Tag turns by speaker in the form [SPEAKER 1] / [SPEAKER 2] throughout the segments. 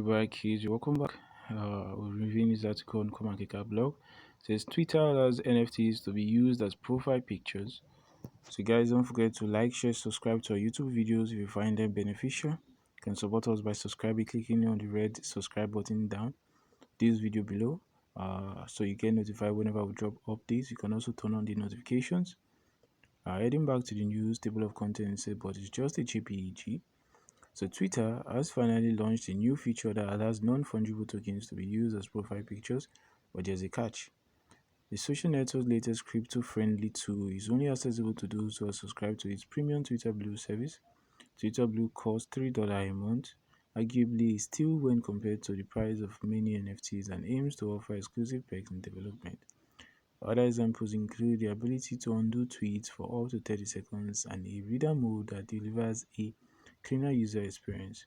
[SPEAKER 1] everybody, kids. Welcome back. We're reviewing this article on CoinMarketCap blog. It says Twitter allows NFTs to be used as profile pictures. So, guys, don't forget to like, share, subscribe to our YouTube videos if you find them beneficial. You can support us by subscribing, clicking on the red subscribe button down this video below, so you get notified whenever we drop updates. You can also turn on the notifications. Heading back to the news, table of contents, but it's just a JPEG. So Twitter has finally launched a new feature that allows non-fungible tokens to be used as profile pictures, but there's a catch. The social network's latest crypto-friendly tool is only accessible to those who are subscribed to its premium Twitter Blue service. Twitter Blue costs $3 a month, arguably still when compared to the price of many NFTs, and aims to offer exclusive perks in development. Other examples include the ability to undo tweets for up to 30 seconds and a reader mode that delivers a cleaner user experience.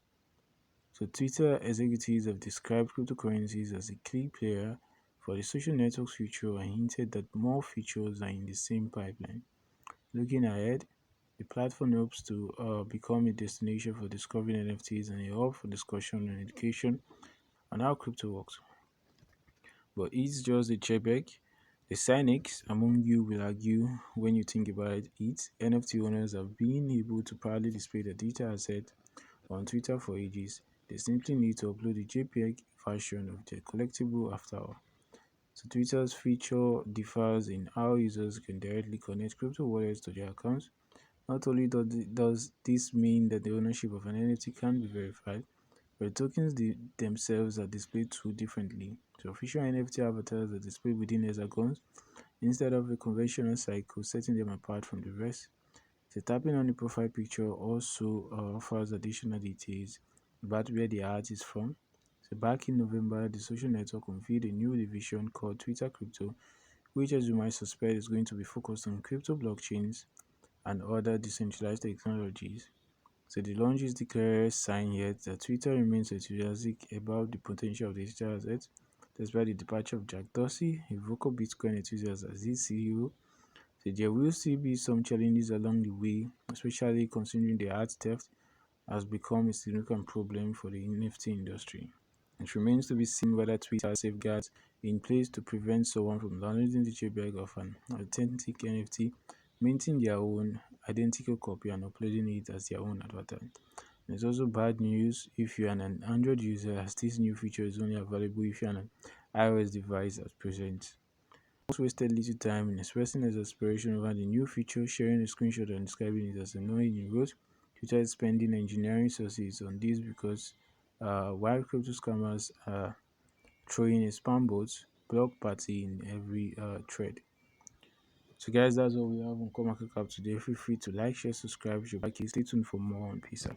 [SPEAKER 1] So Twitter executives have described cryptocurrencies as a key player for the social network's future and hinted that more features are in the same pipeline. Looking ahead, the platform hopes to become a destination for discovering NFTs and a hub for discussion and education on how crypto works. But it's just a checkback. The cynics among you will argue when you think about it, NFT owners have been able to proudly display their digital asset on Twitter for ages. They simply need to upload the JPEG version of their collectible after all. So Twitter's feature differs in how users can directly connect crypto wallets to their accounts. Not only does this mean that the ownership of an NFT can be verified, but the tokens themselves are displayed too differently. So official NFT avatars are displayed within hexagons instead of a conventional cycle, setting them apart from the rest. So tapping on the profile picture also offers additional details about where the art is from. So back in November, the social network unveiled a new division called Twitter Crypto, which, as you might suspect, is going to be focused on crypto blockchains and other decentralized technologies. So the launch is the clearest sign yet that Twitter remains enthusiastic about the potential of digital assets, despite the departure of Jack Dorsey, a vocal Bitcoin enthusiast as its CEO. So there will still be some challenges along the way, especially considering the art theft has become a significant problem for the NFT industry. It remains to be seen whether Twitter has safeguards in place to prevent someone from downloading the JPEG of an authentic NFT, minting their own identical copy and uploading it as their own avatar. There's also bad news if you're an Android user, as this new feature is only available if you're on an iOS device at present. Most wasted little time in expressing his aspiration over the new feature, sharing a screenshot and describing it as annoying. He wrote, Twitter is spending engineering resources on this because while crypto scammers are throwing a spam bot, block party in every thread. So guys, that's all we have on CoinMarketCap today. Feel free to like, share, subscribe. Stay tuned for more, and peace out.